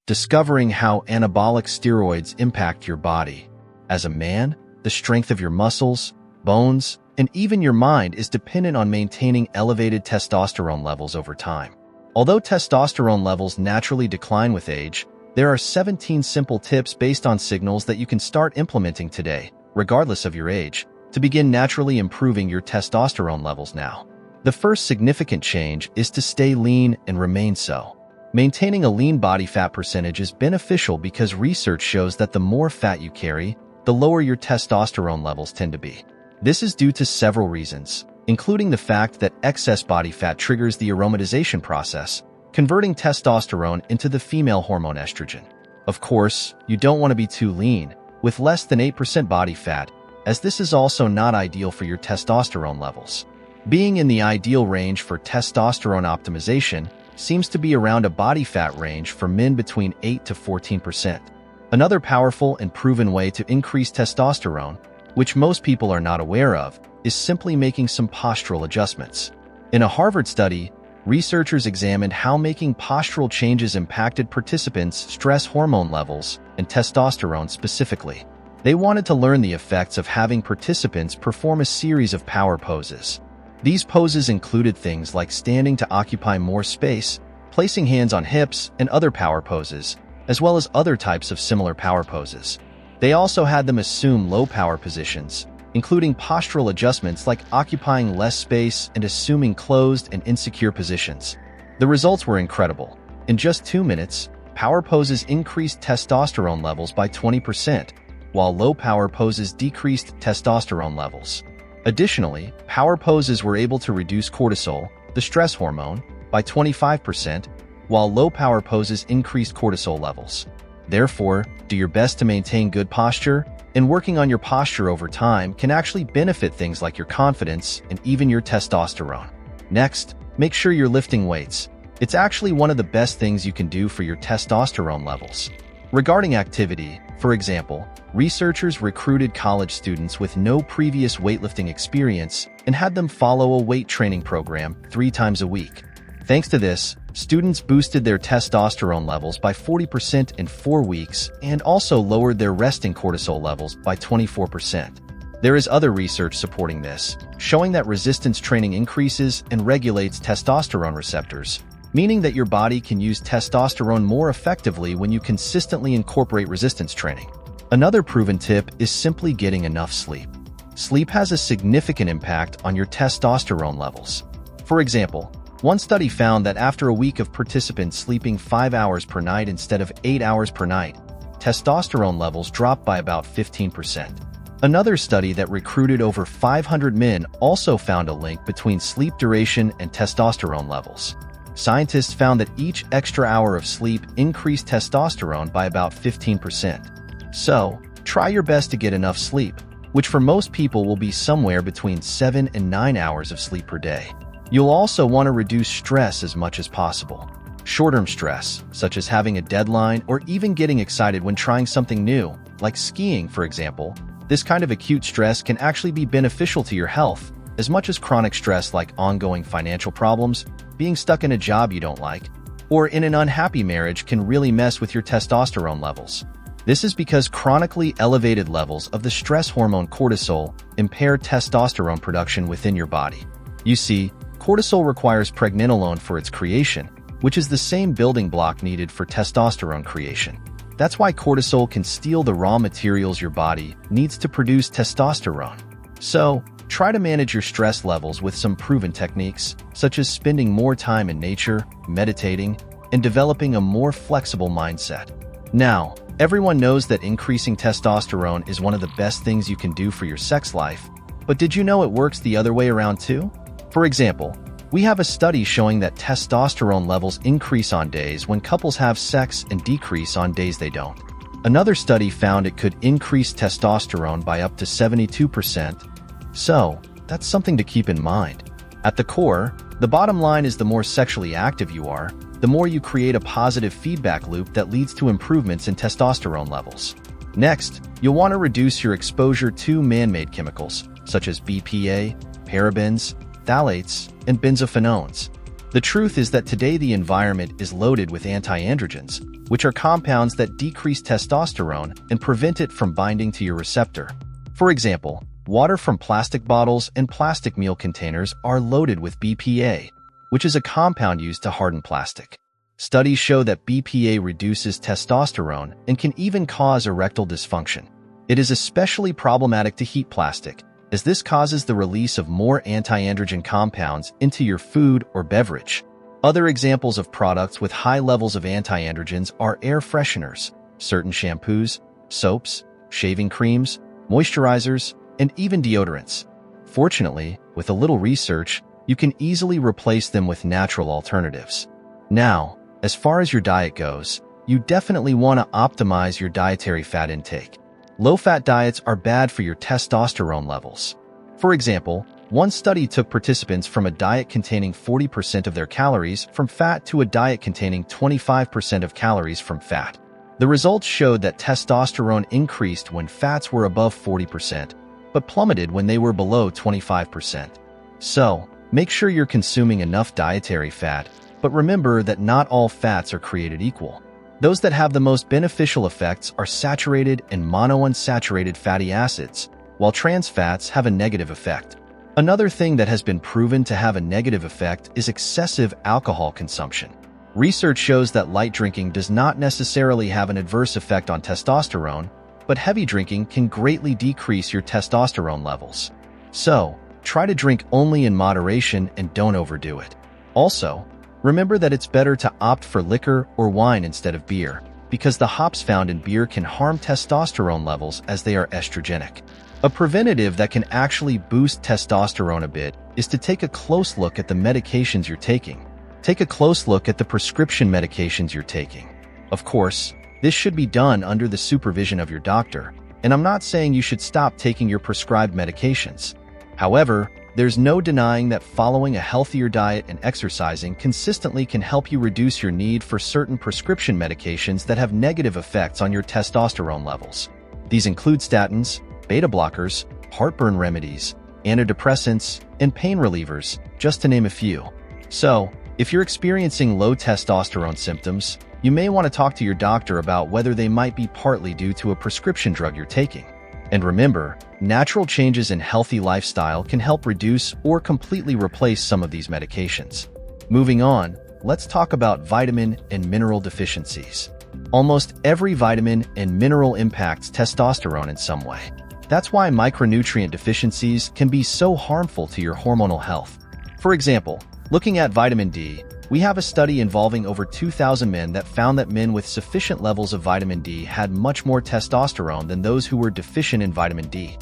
discovering how anabolic steroids impact your body. As a man, the strength of your muscles, bones, and even your mind is dependent on maintaining elevated testosterone levels over time. Although testosterone levels naturally decline with age, there are 17 simple tips based on signals that you can start implementing today, regardless of your age, to begin naturally improving your testosterone levels now. The first significant change is to stay lean and remain so. Maintaining a lean body fat percentage is beneficial because research shows that the more fat you carry, the lower your testosterone levels tend to be. This is due to several reasons, including the fact that excess body fat triggers the aromatization process, converting testosterone into the female hormone estrogen. Of course, you don't want to be too lean, with less than 8% body fat, as this is also not ideal for your testosterone levels. Being in the ideal range for testosterone optimization seems to be around a body fat range for men between 8 to 14%. Another powerful and proven way to increase testosterone, which most people are not aware of, is simply making some postural adjustments. In a Harvard study, researchers examined how making postural changes impacted participants' stress hormone levels and testosterone specifically. They wanted to learn the effects of having participants perform a series of power poses. These poses included things like standing to occupy more space, placing hands on hips, and other power poses, as well as other types of similar power poses. They also had them assume low power positions, including postural adjustments like occupying less space and assuming closed and insecure positions. The results were incredible. In just 2 minutes, power poses increased testosterone levels by 20%, while low power poses decreased testosterone levels. Additionally, power poses were able to reduce cortisol, the stress hormone, by 25%, while low power poses increased cortisol levels. Therefore, do your best to maintain good posture, and working on your posture over time can actually benefit things like your confidence and even your testosterone. Next, make sure you're lifting weights. It's actually one of the best things you can do for your testosterone levels. Regarding activity, for example, researchers recruited college students with no previous weightlifting experience and had them follow a weight training program 3 times a week. Thanks to this, students boosted their testosterone levels by 40% in 4 weeks and also lowered their resting cortisol levels by 24%. There is other research supporting this, showing that resistance training increases and regulates testosterone receptors, meaning that your body can use testosterone more effectively when you consistently incorporate resistance training. Another proven tip is simply getting enough sleep. Sleep has a significant impact on your testosterone levels. For example, one study found that after a week of participants sleeping 5 hours per night instead of 8 hours per night, testosterone levels dropped by about 15%. Another study that recruited over 500 men also found a link between sleep duration and testosterone levels. Scientists found that each extra hour of sleep increased testosterone by about 15%. So, try your best to get enough sleep, which for most people will be somewhere between 7 and 9 hours of sleep per day. You'll also want to reduce stress as much as possible. Short-term stress, such as having a deadline or even getting excited when trying something new, like skiing, for example. This kind of acute stress can actually be beneficial to your health, as much as chronic stress like ongoing financial problems, being stuck in a job you don't like, or in an unhappy marriage can really mess with your testosterone levels. This is because chronically elevated levels of the stress hormone cortisol impair testosterone production within your body. You see, cortisol requires pregnenolone for its creation, which is the same building block needed for testosterone creation. That's why cortisol can steal the raw materials your body needs to produce testosterone. So, try to manage your stress levels with some proven techniques, such as spending more time in nature, meditating, and developing a more flexible mindset. Now, everyone knows that increasing testosterone is one of the best things you can do for your sex life, but did you know it works the other way around too? For example, we have a study showing that testosterone levels increase on days when couples have sex and decrease on days they don't. Another study found it could increase testosterone by up to 72%. So, that's something to keep in mind. At the core, the bottom line is the more sexually active you are, the more you create a positive feedback loop that leads to improvements in testosterone levels. Next, you'll want to reduce your exposure to man-made chemicals, such as BPA, parabens, phthalates, and benzophenones. The truth is that today the environment is loaded with anti-androgens, which are compounds that decrease testosterone and prevent it from binding to your receptor. For example, water from plastic bottles and plastic meal containers are loaded with BPA, which is a compound used to harden plastic. Studies show that BPA reduces testosterone and can even cause erectile dysfunction. It is especially problematic to heat plastic, as this causes the release of more anti-androgen compounds into your food or beverage. Other examples of products with high levels of anti-androgens are air fresheners, certain shampoos, soaps, shaving creams, moisturizers, and even deodorants. Fortunately, with a little research, you can easily replace them with natural alternatives. Now, as far as your diet goes, you definitely want to optimize your dietary fat intake. Low-fat diets are bad for your testosterone levels. For example, one study took participants from a diet containing 40% of their calories from fat to a diet containing 25% of calories from fat. The results showed that testosterone increased when fats were above 40%, but plummeted when they were below 25%. So, make sure you're consuming enough dietary fat, but remember that not all fats are created equal. Those that have the most beneficial effects are saturated and monounsaturated fatty acids, while trans fats have a negative effect. Another thing that has been proven to have a negative effect is excessive alcohol consumption. Research shows that light drinking does not necessarily have an adverse effect on testosterone, but heavy drinking can greatly decrease your testosterone levels. So, try to drink only in moderation and don't overdo it. Also, remember that it's better to opt for liquor or wine instead of beer, because the hops found in beer can harm testosterone levels as they are estrogenic. A preventative that can actually boost testosterone a bit is to take a close look at the medications you're taking. Take a close look at the prescription medications you're taking. Of course, this should be done under the supervision of your doctor, and I'm not saying you should stop taking your prescribed medications. However, there's no denying that following a healthier diet and exercising consistently can help you reduce your need for certain prescription medications that have negative effects on your testosterone levels. These include statins, beta blockers, heartburn remedies, antidepressants, and pain relievers, just to name a few. So, if you're experiencing low testosterone symptoms, you may want to talk to your doctor about whether they might be partly due to a prescription drug you're taking. And remember, natural changes in healthy lifestyle can help reduce or completely replace some of these medications. Moving on, let's talk about vitamin and mineral deficiencies. Almost every vitamin and mineral impacts testosterone in some way. That's why micronutrient deficiencies can be so harmful to your hormonal health. For example, looking at vitamin D, we have a study involving over 2,000 men that found that men with sufficient levels of vitamin D had much more testosterone than those who were deficient in vitamin D.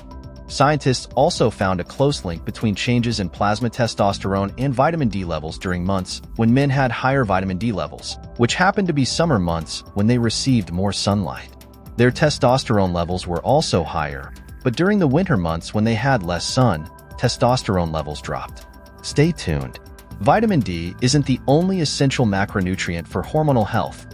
Scientists also found a close link between changes in plasma testosterone and vitamin D levels during months when men had higher vitamin D levels, which happened to be summer months when they received more sunlight. Their testosterone levels were also higher, but during the winter months when they had less sun, testosterone levels dropped. Stay tuned. Vitamin D isn't the only essential macronutrient for hormonal health.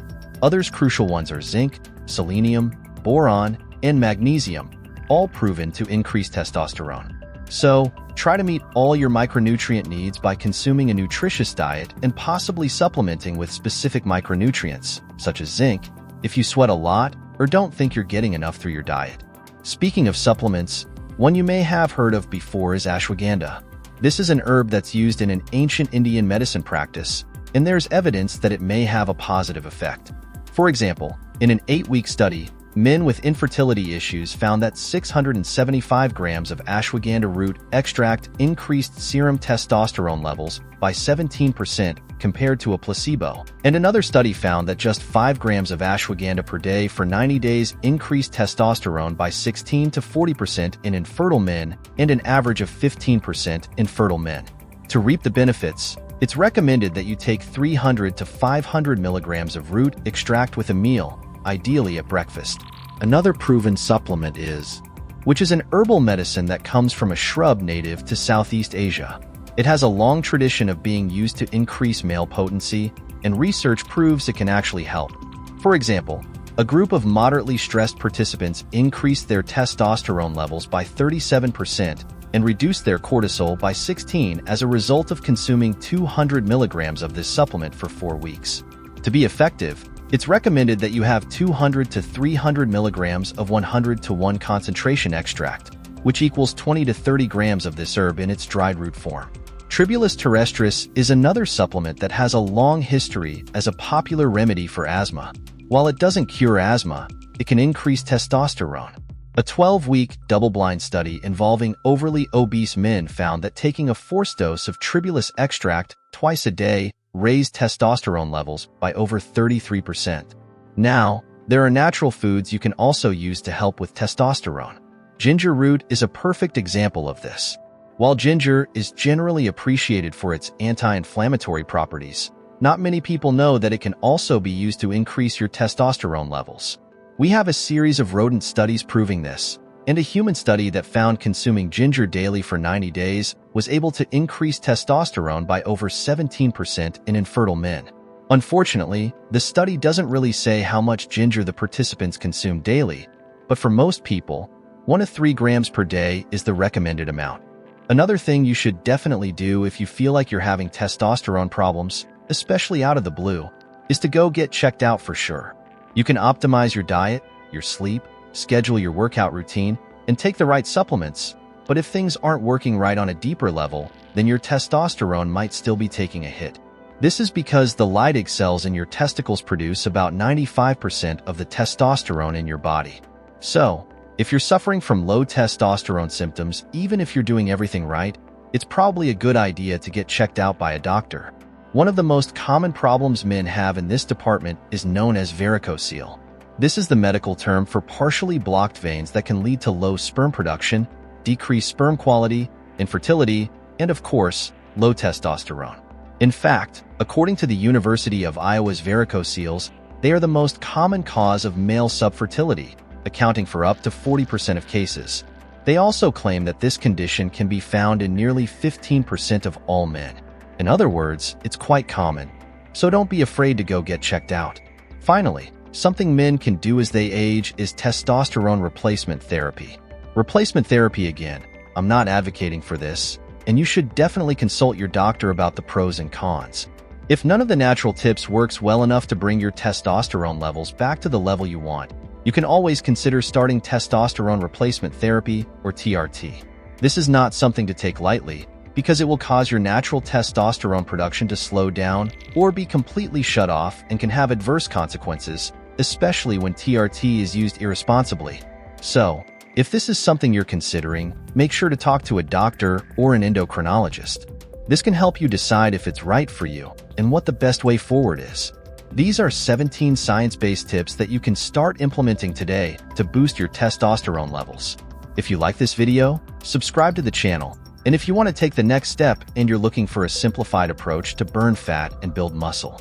Others crucial ones are zinc, selenium, boron, and magnesium, all proven to increase testosterone. So, try to meet all your micronutrient needs by consuming a nutritious diet and possibly supplementing with specific micronutrients, such as zinc, if you sweat a lot or don't think you're getting enough through your diet. Speaking of supplements, one you may have heard of before is ashwagandha. This is an herb that's used in an ancient Indian medicine practice, and there's evidence that it may have a positive effect. For example, in an 8-week study, men with infertility issues found that 675 grams of ashwagandha root extract increased serum testosterone levels by 17% compared to a placebo. And another study found that just 5 grams of ashwagandha per day for 90 days increased testosterone by 16 to 40% in infertile men and an average of 15% in fertile men. To reap the benefits, it's recommended that you take 300 to 500 milligrams of root extract with a meal, ideally at breakfast. Another proven supplement is, which is an herbal medicine that comes from a shrub native to Southeast Asia. It has a long tradition of being used to increase male potency, and research proves it can actually help. For example, a group of moderately stressed participants increased their testosterone levels by 37% and reduced their cortisol by 16% as a result of consuming 200 milligrams of this supplement for 4 weeks. To be effective, It's recommended that you have 200 to 300 milligrams of 100 to 1 concentration extract, which equals 20 to 30 grams of this herb in its dried root form. Tribulus terrestris is another supplement that has a long history as a popular remedy for asthma. While it doesn't cure asthma, it can increase testosterone. A 12-week double-blind study involving overly obese men found that taking a forced dose of tribulus extract twice a day raised testosterone levels by over 33%. Now, there are natural foods you can also use to help with testosterone. Ginger root is a perfect example of this. While ginger is generally appreciated for its anti-inflammatory properties, not many people know that it can also be used to increase your testosterone levels. We have a series of rodent studies proving this, and a human study that found consuming ginger daily for 90 days was able to increase testosterone by over 17% in infertile men. Unfortunately, the study doesn't really say how much ginger the participants consume daily, but for most people, 1 to 3 grams per day is the recommended amount. Another thing you should definitely do if you feel like you're having testosterone problems, especially out of the blue, is to go get checked out for sure. You can optimize your diet, your sleep, schedule your workout routine, and take the right supplements, but if things aren't working right on a deeper level, then your testosterone might still be taking a hit. This is because the Leydig cells in your testicles produce about 95% of the testosterone in your body. So, if you're suffering from low testosterone symptoms, even if you're doing everything right, it's probably a good idea to get checked out by a doctor. One of the most common problems men have in this department is known as varicocele. This is the medical term for partially blocked veins that can lead to low sperm production, decreased sperm quality, infertility, and of course, low testosterone. In fact, according to the University of Iowa's varicoceles, they are the most common cause of male subfertility, accounting for up to 40% of cases. They also claim that this condition can be found in nearly 15% of all men. In other words, it's quite common, so don't be afraid to go get checked out. Finally, something men can do as they age is testosterone replacement therapy. Replacement therapy again, I'm not advocating for this, and you should definitely consult your doctor about the pros and cons. If none of the natural tips works well enough to bring your testosterone levels back to the level you want, you can always consider starting testosterone replacement therapy, or TRT. This is not something to take lightly, because it will cause your natural testosterone production to slow down or be completely shut off and can have adverse consequences, especially when TRT is used irresponsibly. So, if this is something you're considering, make sure to talk to a doctor or an endocrinologist. This can help you decide if it's right for you and what the best way forward is. These are 17 science-based tips that you can start implementing today to boost your testosterone levels. If you like this video, subscribe to the channel. And if you want to take the next step and you're looking for a simplified approach to burn fat and build muscle,